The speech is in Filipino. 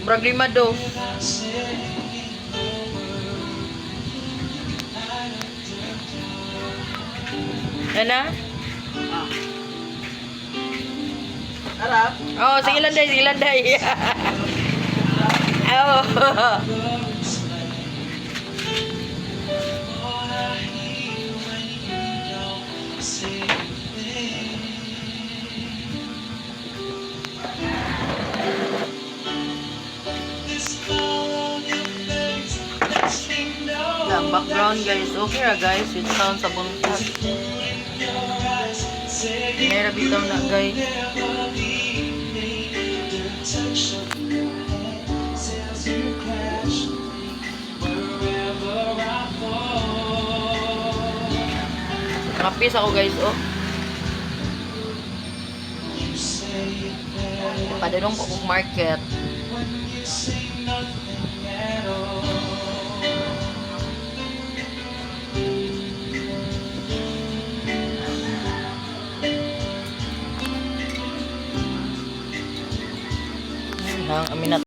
Brag lima do. Ana? Arap? Oh, sige lang day, sige lang day. Oh. Ang background guys, okay ra guys, with sound sa buntag. Meron bitaw na guys. Kapis ako guys, oh. Padulong ko kung market. Amin na